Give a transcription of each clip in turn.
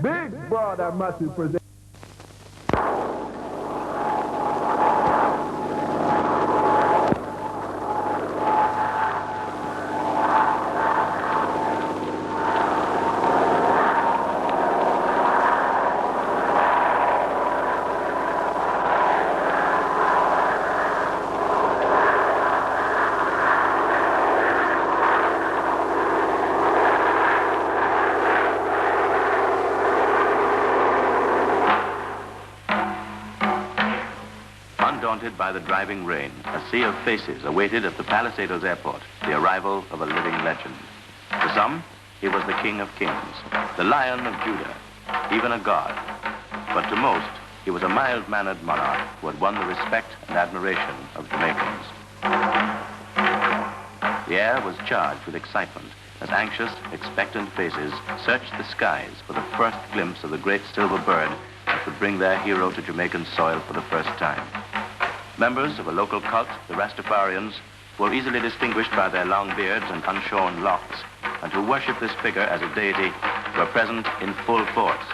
big brother Matthew presents. Undaunted by the driving rain, a sea of faces awaited at the Palisados airport the arrival of a living legend. To some, he was the King of Kings, the Lion of Judah, even a god. But to most, he was a mild-mannered monarch who had won the respect and admiration of Jamaicans. The air was charged with excitement as anxious, expectant faces searched the skies for the first glimpse of the great silver bird that would bring their hero to Jamaican soil for the first time. Members of a local cult, the Rastafarians, who were easily distinguished by their long beards and unshorn locks, and who worship this figure as a deity, were present in full force.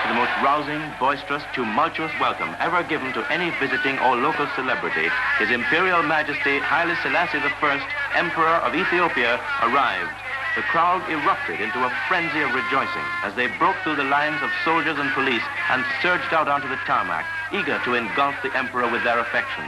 The most rousing, boisterous, tumultuous welcome ever given to any visiting or local celebrity, His Imperial Majesty Haile Selassie I, Emperor of Ethiopia, arrived. The crowd erupted into a frenzy of rejoicing as they broke through the lines of soldiers and police and surged out onto the tarmac, eager to engulf the emperor with their affection.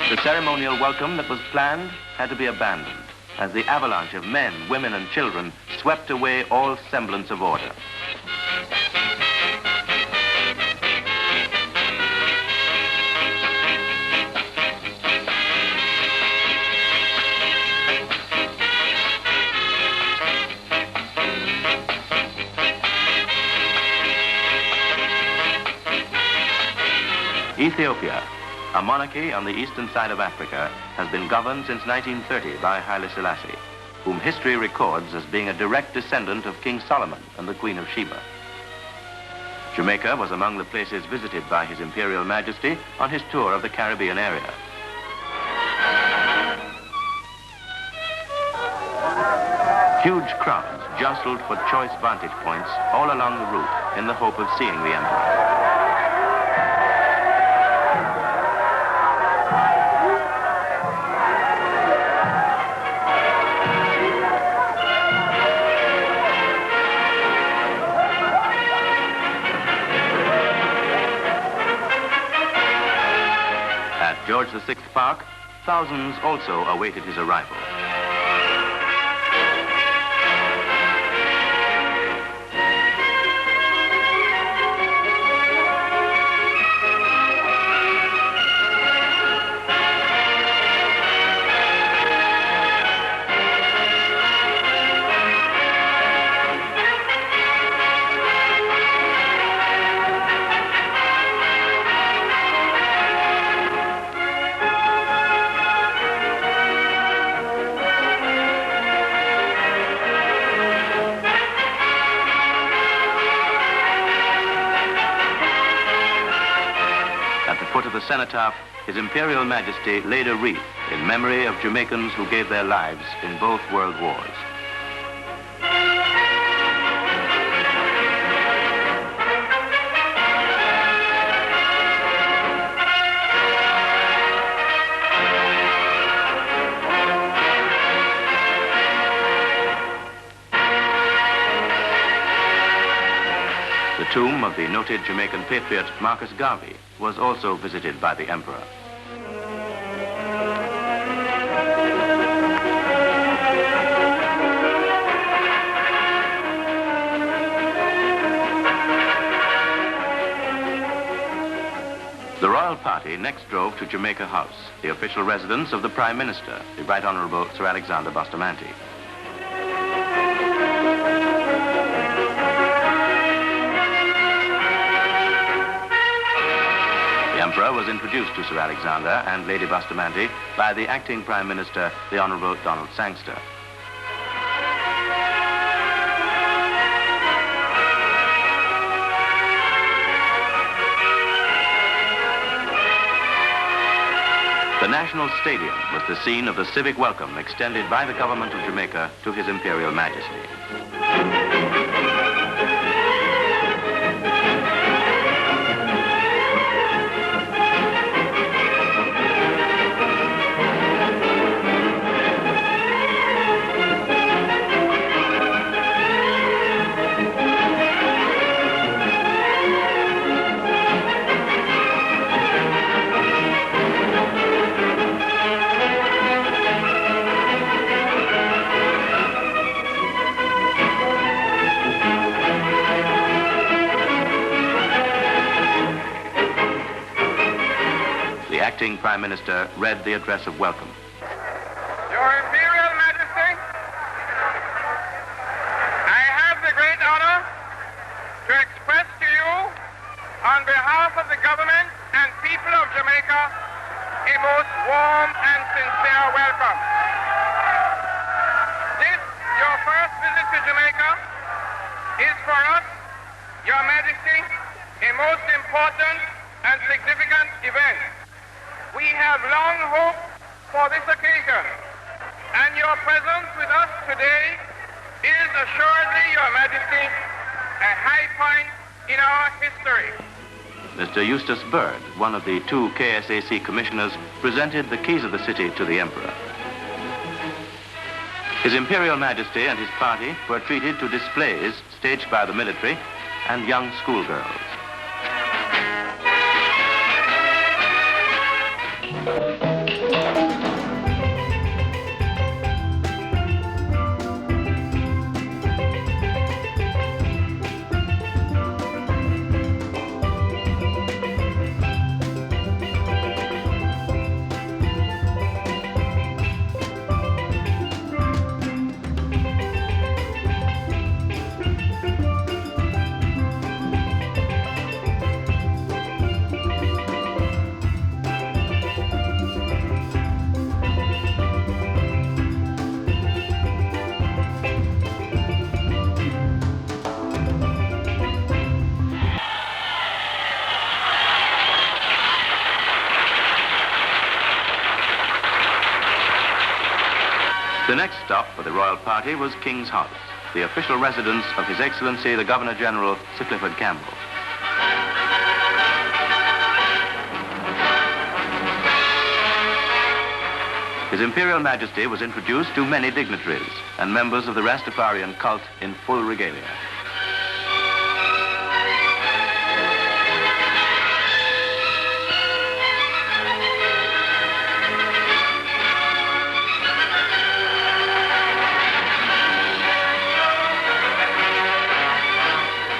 The ceremonial welcome that was planned had to be abandoned as the avalanche of men, women, and children swept away all semblance of order. Ethiopia, a monarchy on the eastern side of Africa, has been governed since 1930 by Haile Selassie, whom history records as being a direct descendant of King Solomon and the Queen of Sheba. Jamaica was among the places visited by His Imperial Majesty on his tour of the Caribbean area. Huge crowds jostled for choice vantage points all along the route in the hope of seeing the emperor. George VI Park, thousands also awaited his arrival. To the cenotaph, His Imperial Majesty laid a wreath in memory of Jamaicans who gave their lives in both world wars. The tomb of the noted Jamaican patriot Marcus Garvey was also visited by the emperor. party next drove to Jamaica House, the official residence of the Prime Minister, the Right Honourable Sir Alexander Bustamante. The Emperor was introduced to Sir Alexander and Lady Bustamante by the acting Prime Minister, the Honourable Donald Sangster. The National Stadium was the scene of the civic welcome extended by the government of Jamaica to His Imperial Majesty. The acting Prime Minister read the address of welcome. Your Imperial Majesty, I have the great honor to express to you, on behalf of the government and people of Jamaica, a most warm and sincere welcome. This, your first visit to Jamaica, is for us, Your Majesty, a most important and significant event. We have long hoped for this occasion, and your presence with us today is assuredly, Your Majesty, a high point in our history. Mr. Eustace Bird, one of the two KSAC commissioners, presented the keys of the city to the Emperor. His Imperial Majesty and his party were treated to displays staged by the military and young schoolgirls. The next stop for the royal party was King's House, the official residence of His Excellency the Governor-General, Sir Clifford Campbell. His Imperial Majesty was introduced to many dignitaries and members of the Rastafarian cult in full regalia.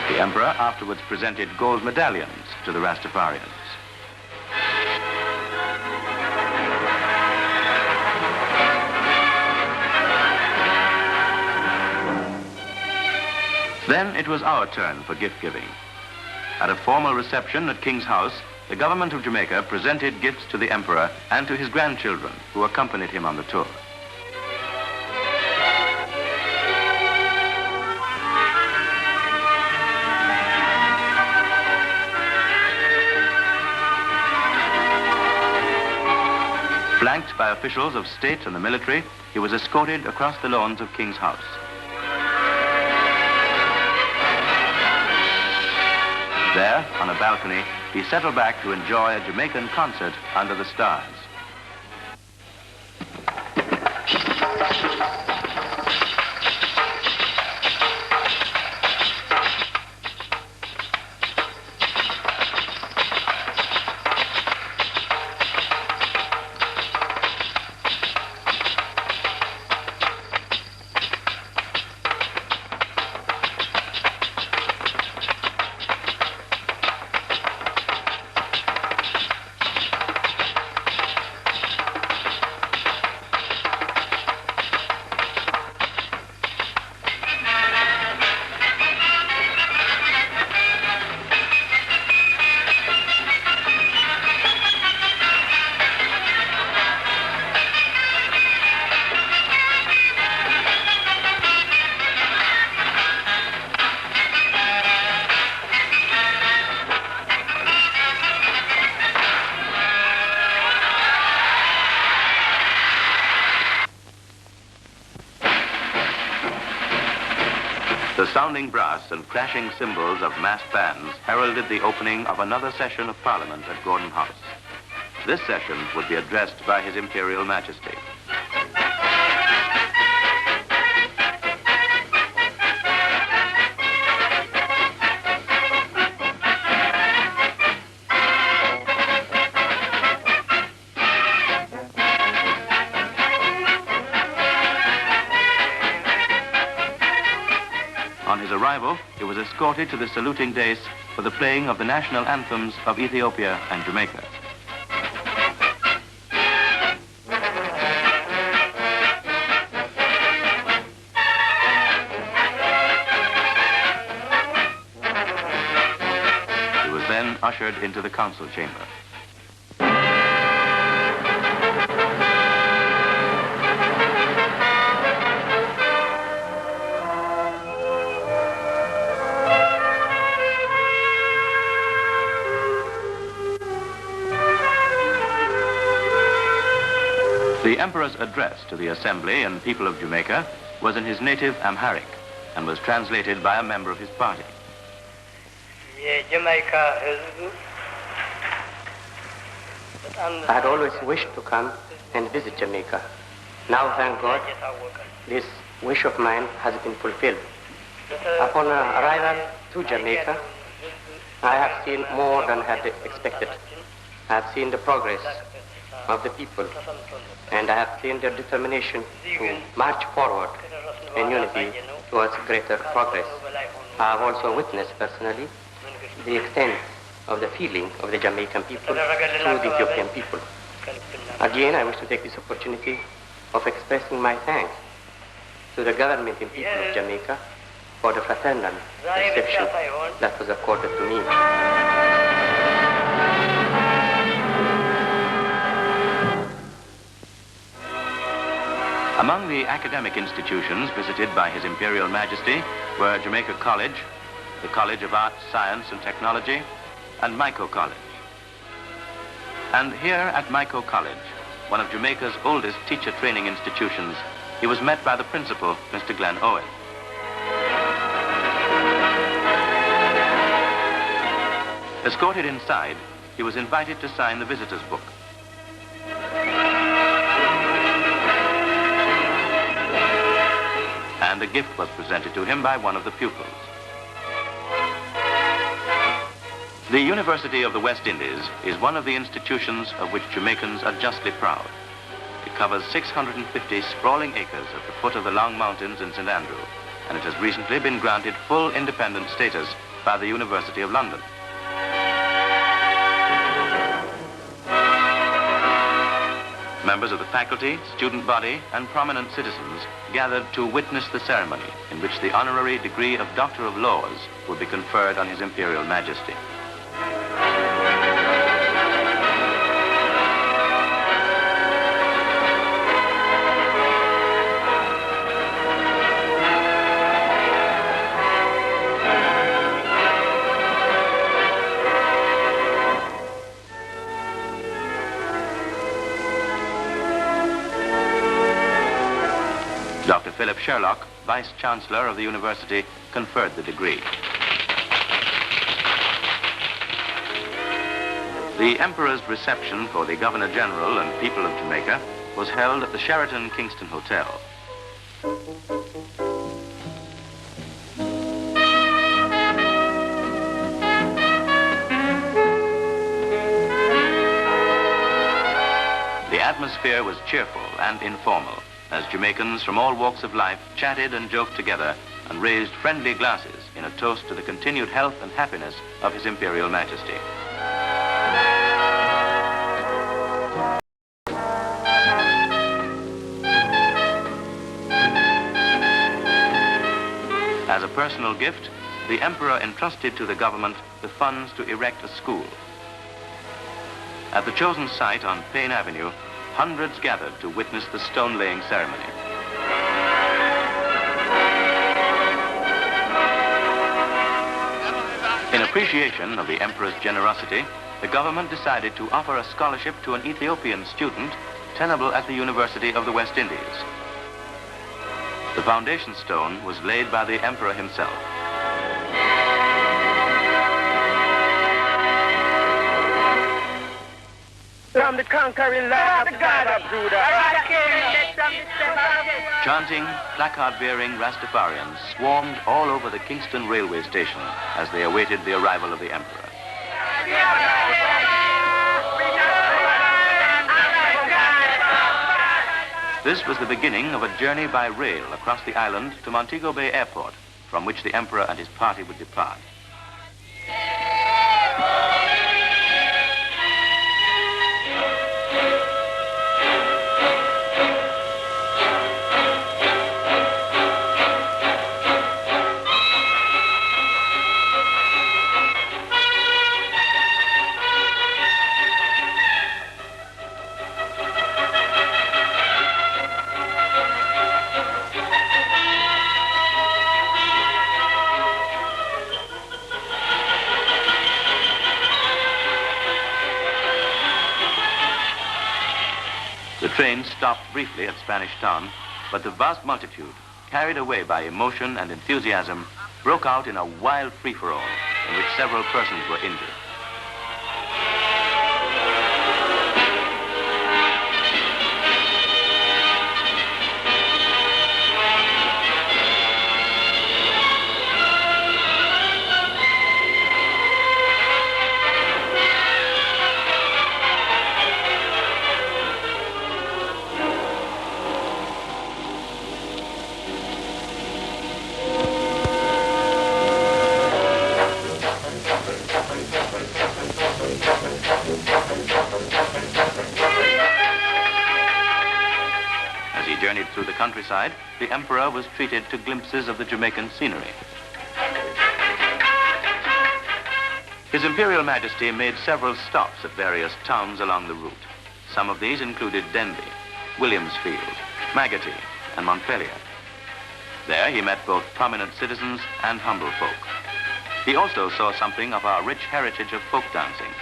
The Emperor afterwards presented gold medallions to the Rastafarians. Then it was our turn for gift-giving. At a formal reception at King's House, the government of Jamaica presented gifts to the Emperor and to his grandchildren, who accompanied him on the tour. Flanked by officials of state and the military, he was escorted across the lawns of King's House. There, on a balcony, he settled back to enjoy a Jamaican concert under the stars. Sounding brass and crashing cymbals of massed bands heralded the opening of another session of Parliament at Gordon House. This session would be addressed by His Imperial Majesty. On his arrival, he was escorted to the saluting dais for the playing of the national anthems of Ethiopia and Jamaica. He was then ushered into the council chamber. The Emperor's address to the Assembly and people of Jamaica was in his native Amharic and was translated by a member of his party. I had always wished to come and visit Jamaica. Now, thank God, this wish of mine has been fulfilled. Upon arrival to Jamaica, I have seen more than I had expected. I have seen the progress of the people, and I have seen their determination to march forward in unity towards greater progress. I have also witnessed personally the extent of the feeling of the Jamaican people to the Ethiopian people. Again, I wish to take this opportunity of expressing my thanks to the government and people of Jamaica for the fraternal reception that was accorded to me. Among the academic institutions visited by His Imperial Majesty were Jamaica College, the College of Arts, Science and Technology, and Mico College. And here at Mico College, one of Jamaica's oldest teacher training institutions, he was met by the principal, Mr. Glenn Owen. Escorted inside, he was invited to sign the visitor's book. And a gift was presented to him by one of the pupils. The University of the West Indies is one of the institutions of which Jamaicans are justly proud. It covers 650 sprawling acres at the foot of the Long Mountains in St. Andrew, and it has recently been granted full independent status by the University of London. Members of the faculty, student body, and prominent citizens gathered to witness the ceremony in which the honorary degree of Doctor of Laws would be conferred on His Imperial Majesty. Dr. Philip Sherlock, Vice-Chancellor of the University, conferred the degree. The Emperor's reception for the Governor-General and people of Jamaica was held at the Sheraton Kingston Hotel. The atmosphere was cheerful and informal, as Jamaicans from all walks of life chatted and joked together and raised friendly glasses in a toast to the continued health and happiness of His Imperial Majesty. As a personal gift, the Emperor entrusted to the government the funds to erect a school. At the chosen site on Payne Avenue, hundreds gathered to witness the stone-laying ceremony. In appreciation of the Emperor's generosity, the government decided to offer a scholarship to an Ethiopian student tenable at the University of the West Indies. The foundation stone was laid by the emperor himself. From the conquering land of the God of Judah. Chanting, placard-bearing Rastafarians swarmed all over the Kingston railway station as they awaited the arrival of the emperor. This was the beginning of a journey by rail across the island to Montego Bay Airport, from which the emperor and his party would depart. The train stopped briefly at Spanish Town, but the vast multitude, carried away by emotion and enthusiasm, broke out in a wild free-for-all in which several persons were injured. Through the countryside, the emperor was treated to glimpses of the Jamaican scenery. His Imperial Majesty made several stops at various towns along the route. Some of these included Denby, Williamsfield, Magatee, and Montpelier. There he met both prominent citizens and humble folk. He also saw something of our rich heritage of folk dancing.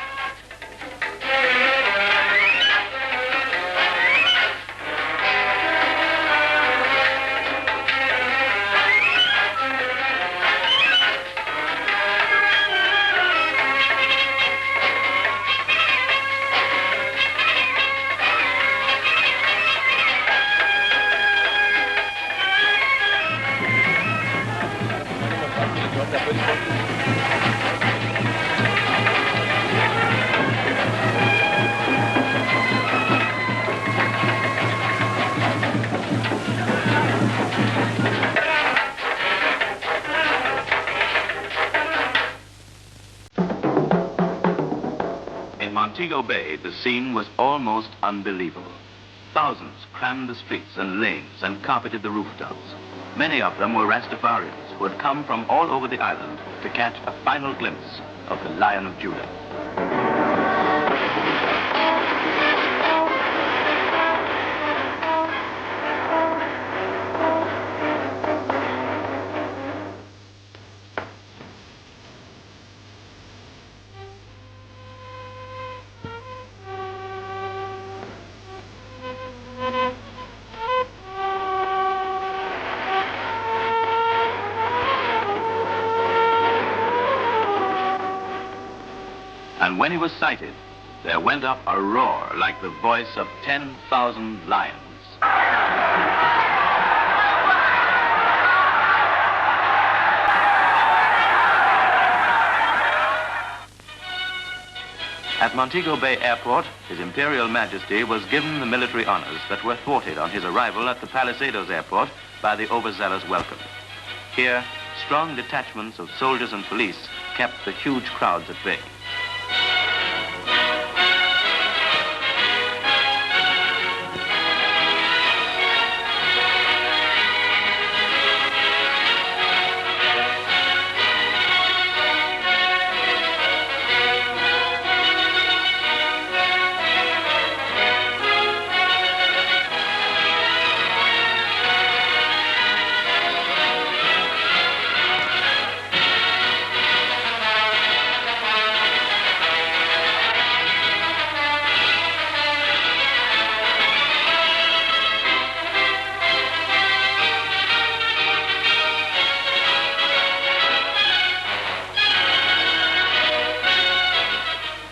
Montego Bay, the scene was almost unbelievable. Thousands crammed the streets and lanes and carpeted the rooftops. Many of them were Rastafarians who had come from all over the island to catch a final glimpse of the Lion of Judah. And when he was sighted, there went up a roar like the voice of 10,000 lions. At Montego Bay Airport, His Imperial Majesty was given the military honors that were thwarted on his arrival at the Palisadoes Airport by the overzealous welcome. Here, strong detachments of soldiers and police kept the huge crowds at bay.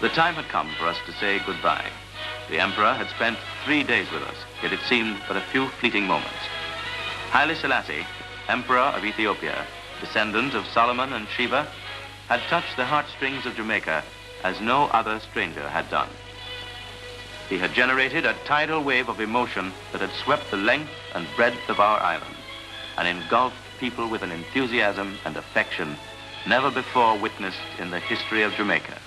The time had come for us to say goodbye. The Emperor had spent 3 days with us, yet it seemed but a few fleeting moments. Haile Selassie, Emperor of Ethiopia, descendant of Solomon and Sheba, had touched the heartstrings of Jamaica as no other stranger had done. He had generated a tidal wave of emotion that had swept the length and breadth of our island and engulfed people with an enthusiasm and affection never before witnessed in the history of Jamaica.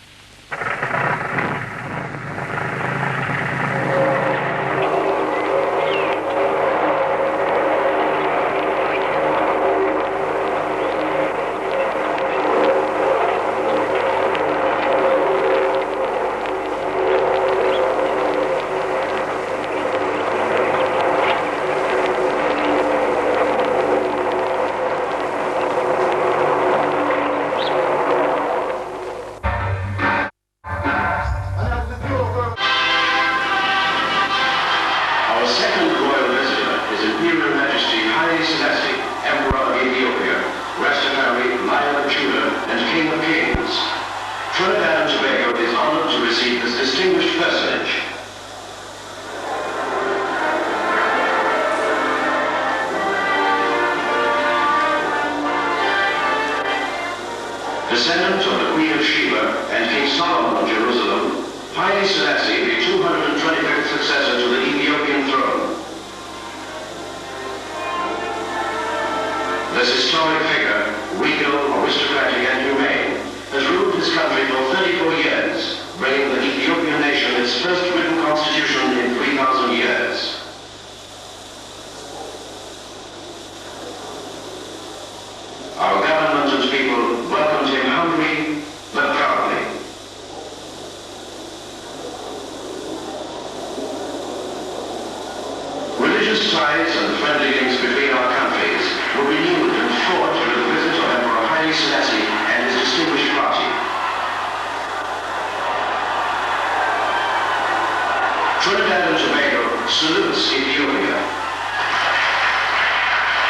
Haile Selassie, Emperor of Ethiopia, Rasta, Lion of Judah, and King of Kings. Trinidad and Tobago is honored to receive this distinguished personage. Descendant of the Queen of Sheba and King Solomon of Jerusalem, Haile Selassie, the 225th successor to the Ethiopian throne. This historic figure, regal, aristocratic, and humane, has ruled his country for 34 years, bringing the Ethiopian nation its first written constitution in 3,000 years. Our government and people welcomed him humbly but proudly. Religious ties and friendly links between our countries were renewed and forged with the visit of Emperor Haile Selassie and his distinguished party. Trinidad and Tobago salutes Ethiopia.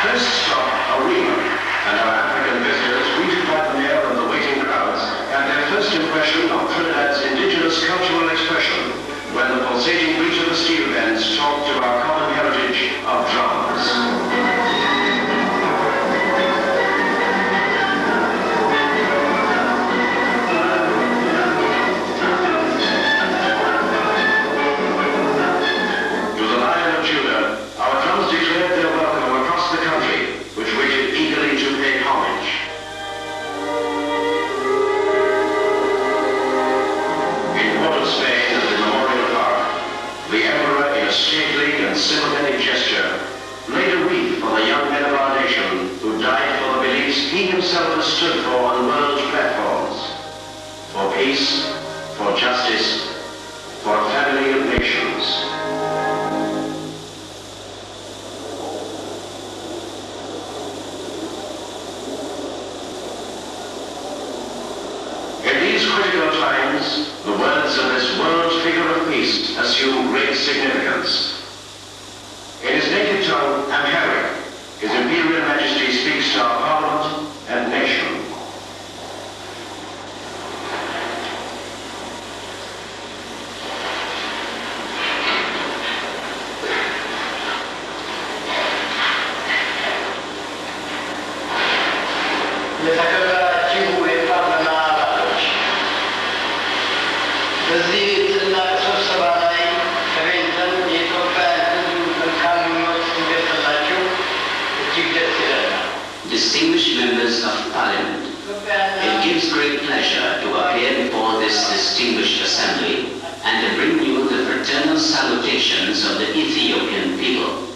First stop, Arima, and our African visitors, greeted by the mayor and the waiting crowds, had their first impression of Trinidad's indigenous cultural expression when the pulsating beat of the steel bands talked of our common heritage of drums. Sympathetic gesture laid a wreath for the young men of our nation who died for the beliefs he himself has stood for on world platforms. For peace, for justice, for a family of nations. In these critical times, the words of this world figure of peace assume great significance. In his native tongue, Amharic, His Imperial Majesty speaks to our Parliament and nation. Distinguished members of Parliament, it gives great pleasure to appear before this distinguished assembly and to bring you the fraternal salutations of the Ethiopian people.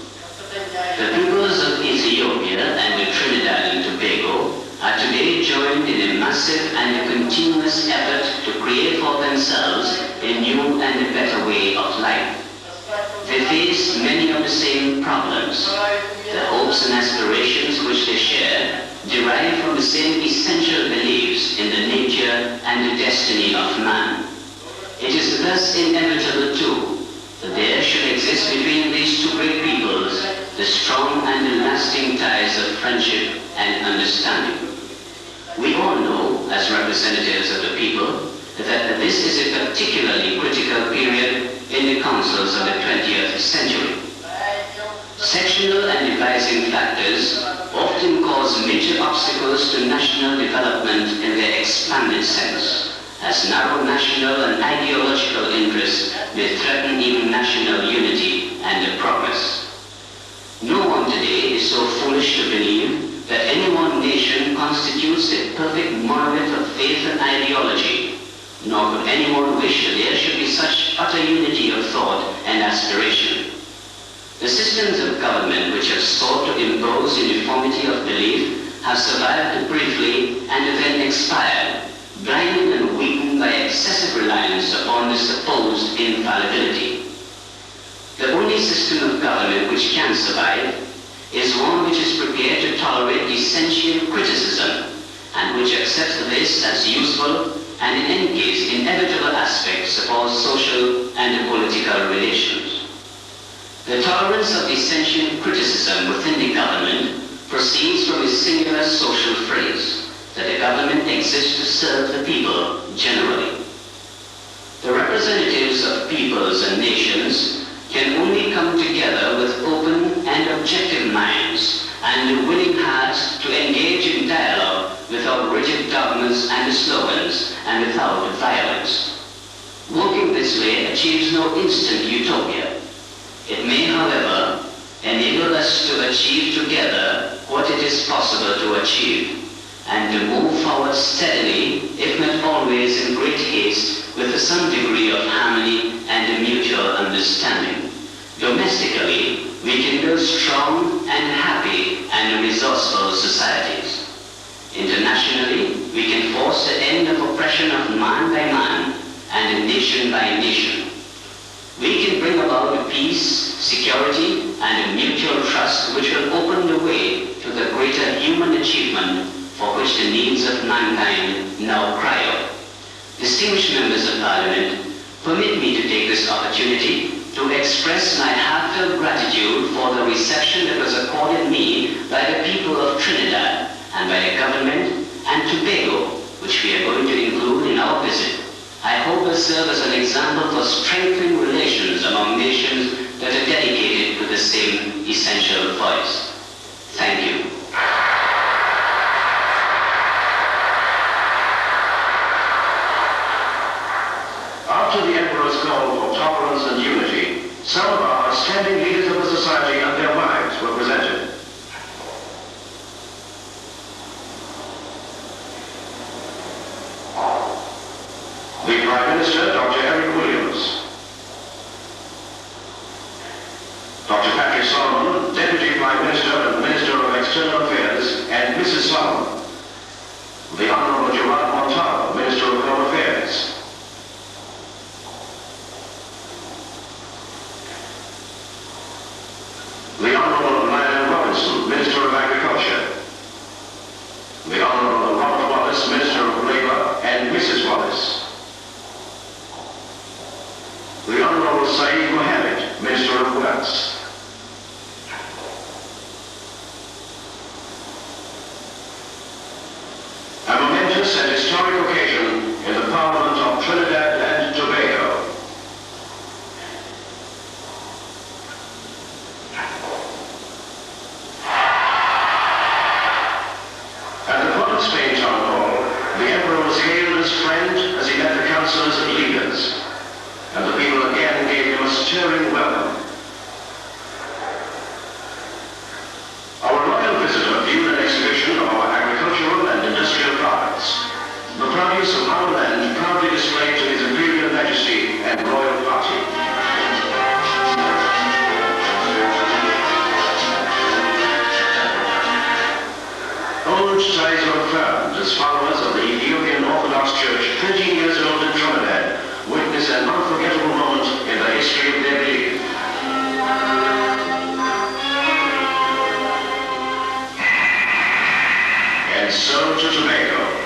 The peoples of Ethiopia and of Trinidad and Tobago are today joined in a massive and a continuous effort to create for themselves a new and a better way of life. They face many of the same problems. The hopes and aspirations which they share derive from the same essential beliefs in the nature and the destiny of man. It is thus inevitable too that there should exist between these two great peoples the strong and the lasting ties of friendship and understanding. We all know, as representatives of the people, that this is a particularly critical period in the councils of the 20th century. Sectional and divising factors often cause major obstacles to national development in their expanded sense, as narrow national and ideological interests may threaten even national unity and progress. No one today is so foolish to believe that any one nation constitutes a perfect monolith of faith and ideology, nor could anyone wish that there should be such utter unity of thought and aspiration. The systems of government which have sought to impose uniformity of belief have survived briefly and then expired, blinded and weakened by excessive reliance upon the supposed infallibility. The only system of government which can survive is one which is prepared to tolerate essential criticism and which accepts this as useful and in any case inevitable aspects of all social and political relations. The tolerance of essential criticism within the government proceeds from a singular social phrase, that the government exists to serve the people generally. The representatives of peoples and nations can only come together with open and objective minds and willing hearts to engage in dialogue without rigid dogmas and slogans and without violence. Working this way achieves no instant utopia. It may, however, enable us to achieve together what it is possible to achieve, and to move forward steadily, if not always in great haste, with some degree of harmony and mutual understanding. Domestically, we can build strong and happy and resourceful societies. Internationally, we can force the end of oppression of man by man and nation by nation. We can bring about peace, security, and mutual trust which will open the way to the greater human achievement for which the needs of mankind now cry out. Distinguished members of Parliament, permit me to take this opportunity to express my heartfelt gratitude for the reception that was accorded me by the people of Trinidad and by the government and Tobago, which we are going to include in our visit. I hope will serve as an example for strengthening relations among nations that are dedicated to the same essential voice. Thank you. After the Emperor's call for tolerance and unity, some of our outstanding leaders of the society and their wives were presented. The Prime Minister, Dr. Eric Williams. Dr. Patrick Solomon, Deputy Prime Minister and Minister of External Affairs, and Mrs. Solomon. The Honorable Gerard Montalvo, Minister of Home Affairs. The Honorable Lionel Robinson, Minister of Agriculture. The Honorable Robert Wallace, Minister of Labour, and Mrs. Wallace. The Honorable Saeed Mohammed, Minister of Works. A momentous and historic occasion in the Parliament of Trinidad and Tobago. At the Port of Spain Town Hall, the Emperor was hailed as friend as he met the councillors and leaders, and the people again gave him a stirring welcome. Our royal visitor viewed an exhibition of our agricultural and industrial products, the produce of our land proudly displayed to His Imperial Majesty and Royal Party. Old ties were affirmed as followers of the Ethiopian Orthodox Church 13 years old in Trinidad witness an unforgettable moment in the history of their belief. And so to Tobago.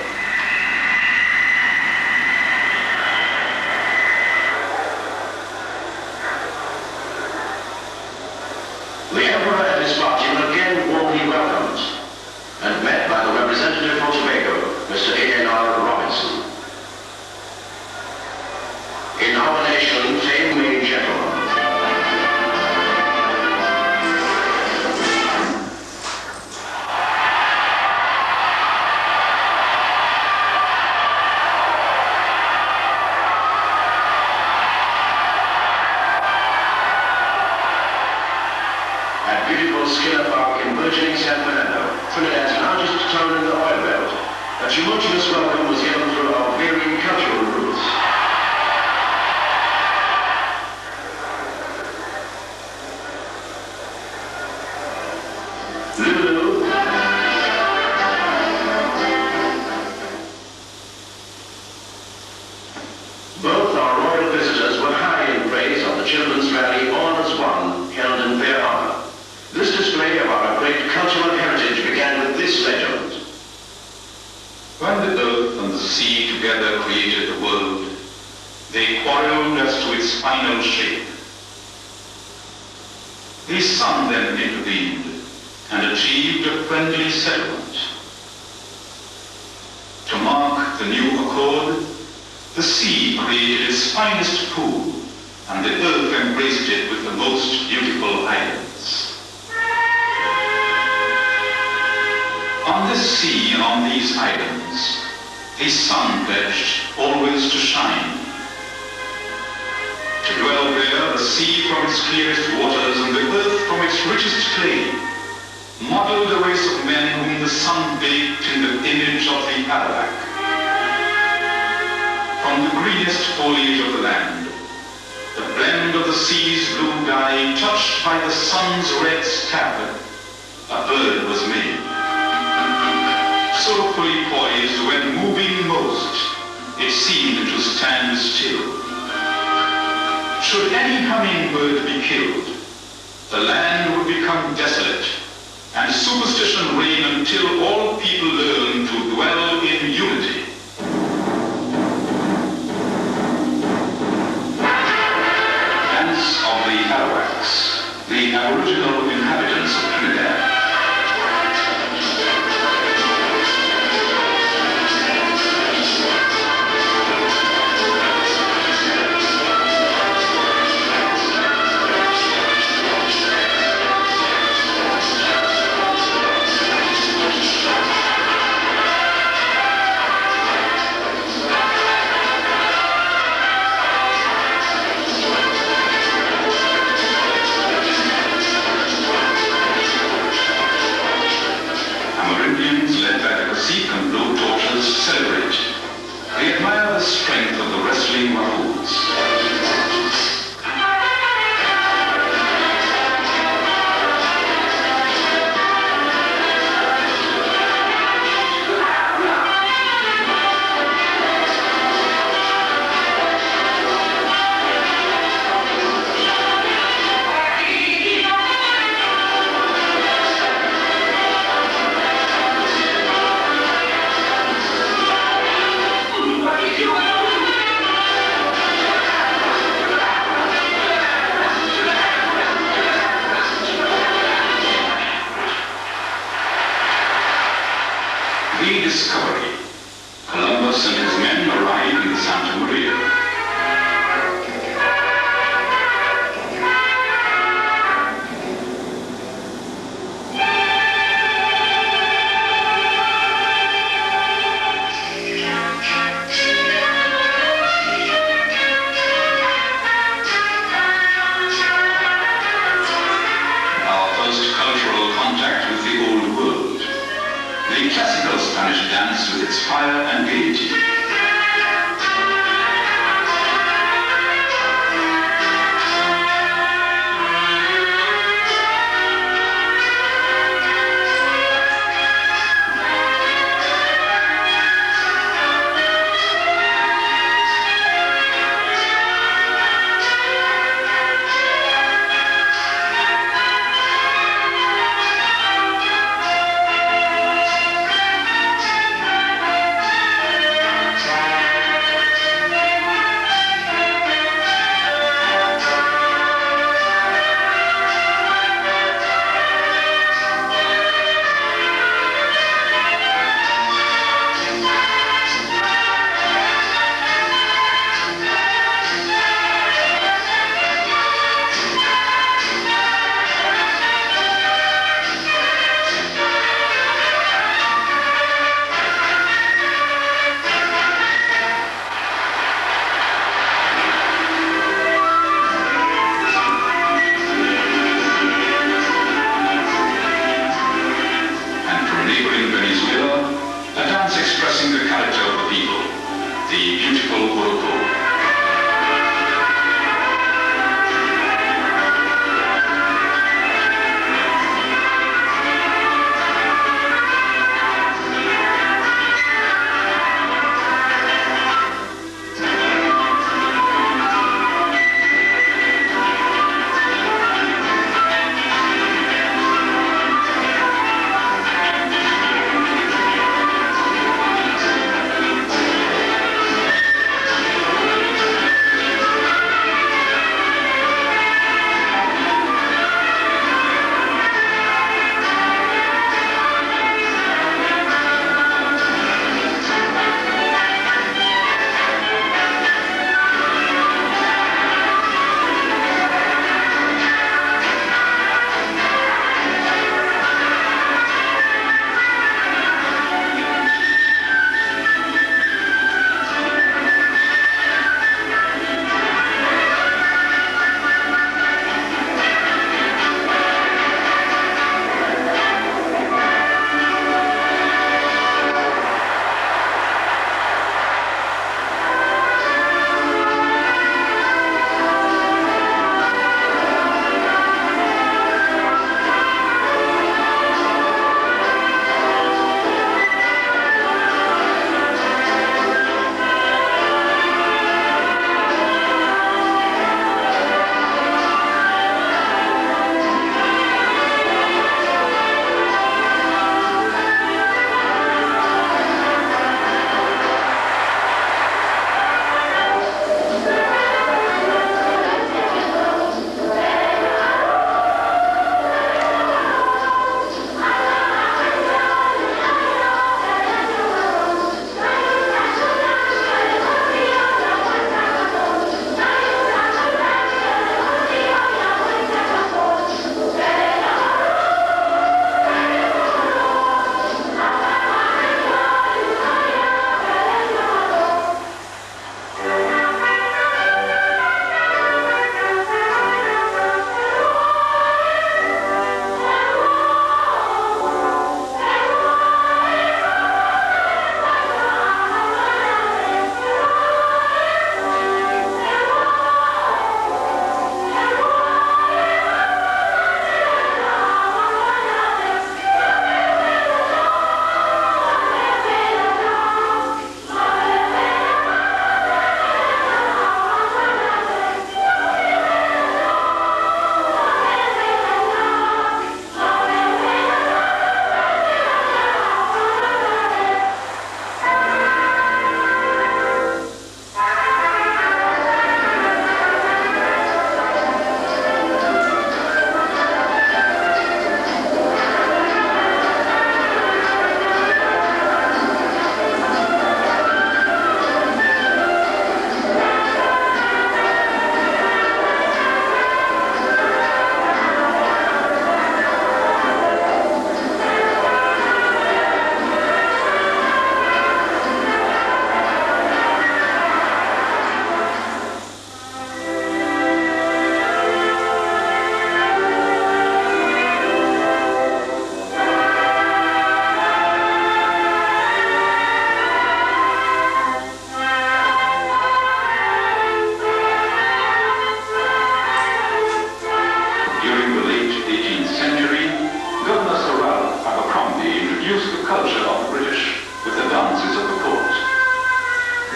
welcome was given through our varying cultural roots. Lulu. Both our royal visitors were high in praise of the children's rally All as One, held in their honor. This display of our great cultural heritage began with this legend. When the earth and the sea together created the world, they quarreled as to its final shape. The sun then intervened and achieved a friendly settlement. To mark the new accord, the sea created its finest pool, and the earth embraced it with the most beautiful islands. On this sea and on these islands, the sun pledged always to shine. To dwell there, the sea from its clearest waters and the earth from its richest clay, modeled a race of men whom the sun baked in the image of the Arawak. From the greenest foliage of the land, the blend of the sea's blue dye touched by the sun's red stab, a bird was made. So fully poised when moving most, it seemed to stand still. Should any hummingbird be killed, the land would become desolate, and superstition reign until all people learn to dwell in unity. Dance of the Arawaks, the aboriginal inhabitants of Trinidad. Celebrate. They admire the strength of the wrestling Wahoos. The discovery. Columbus and his men arrived in Santa Maria. Our first cultural contact with the old world. The classical Spanish dance with its fire and gaiety.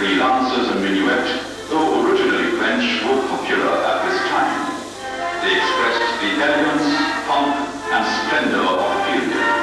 free lances and minuet, though originally French, were popular at this time. They expressed the elegance, pomp, and splendor of the period.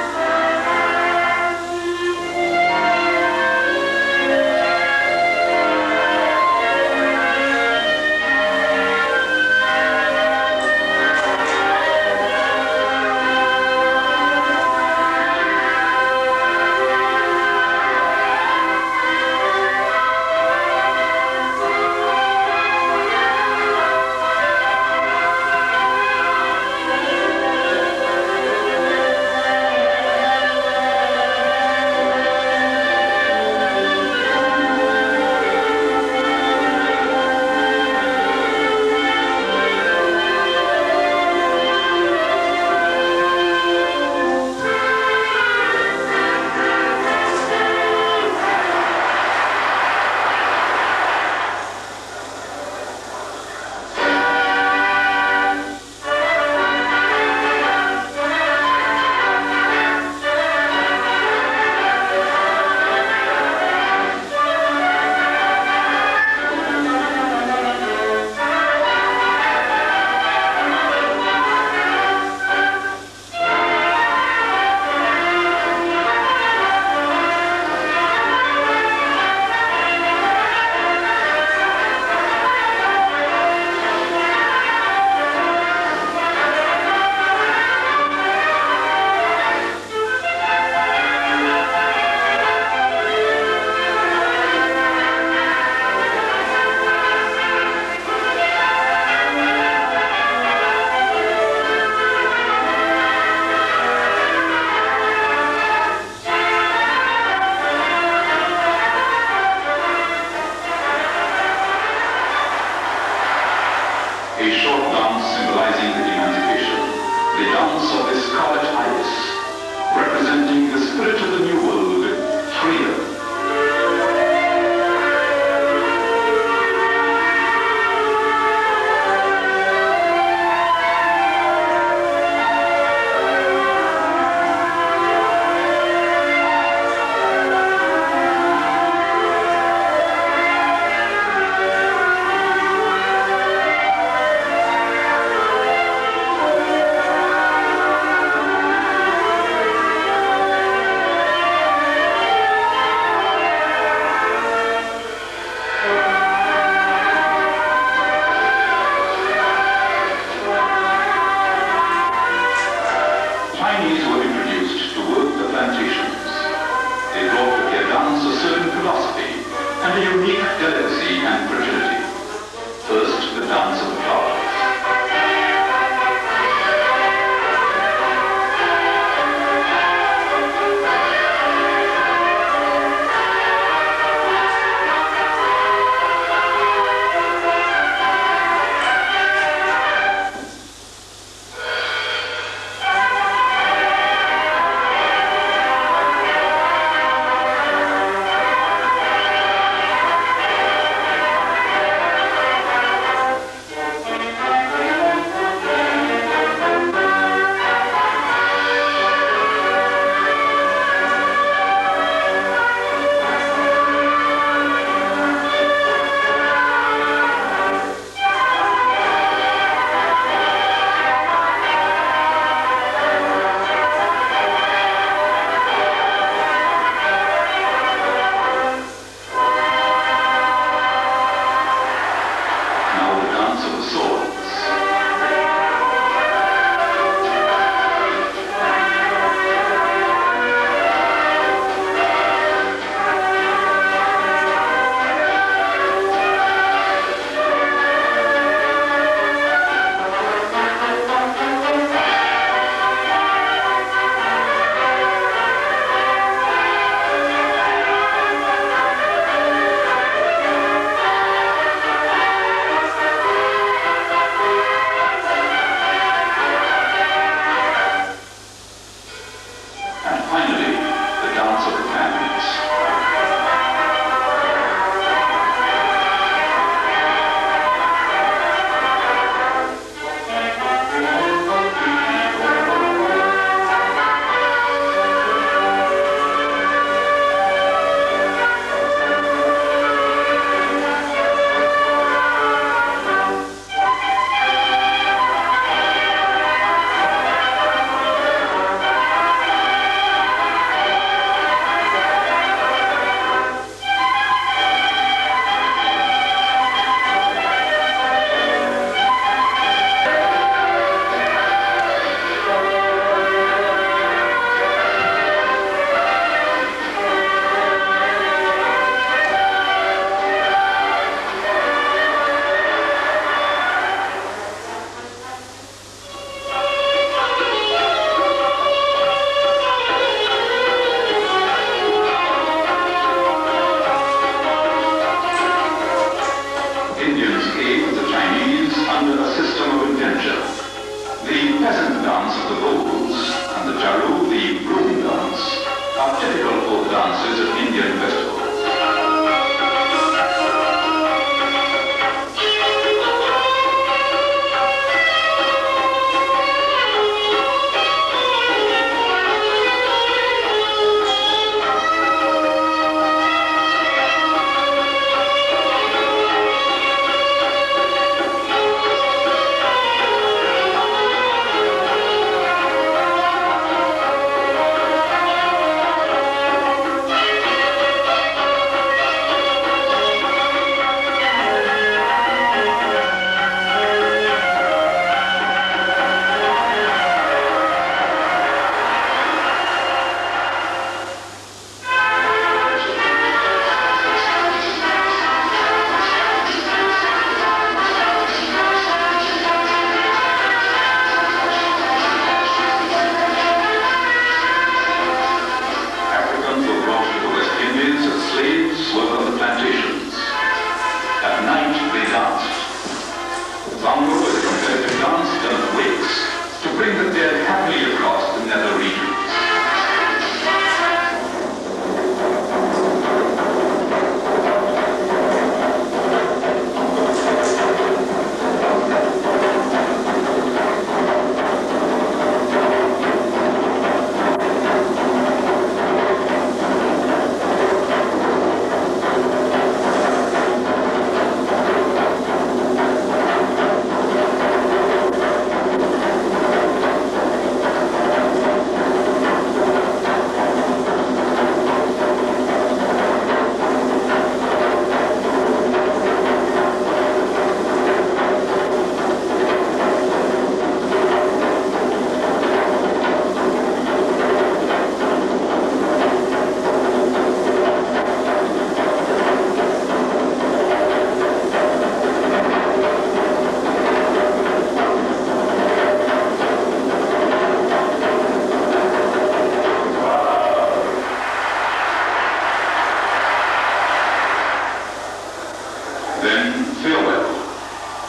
Then farewell,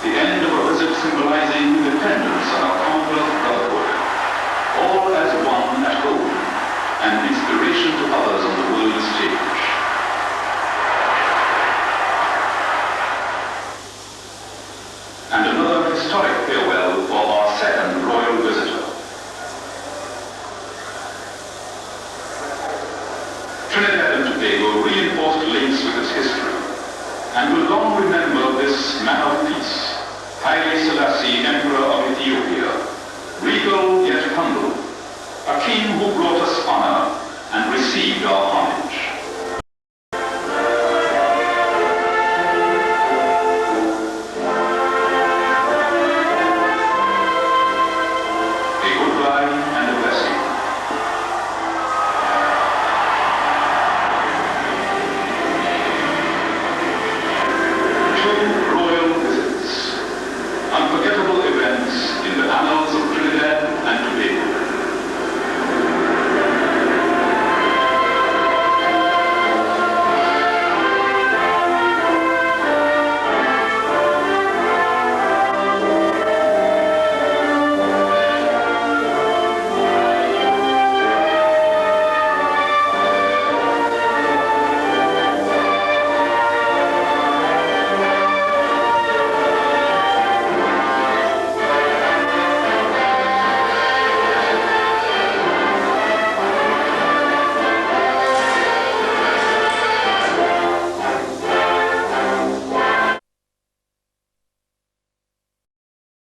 the end of a visit symbolizing independence and a conqueror's brotherhood, all as one at home, and inspiration to others on the world stage. And another historic farewell for our second royal visitor. Trinidad and Tobago reinforced links with its history, and will long remember this man of peace, Haile Selassie, Emperor of Ethiopia, regal yet humble, a king who brought us honor and received our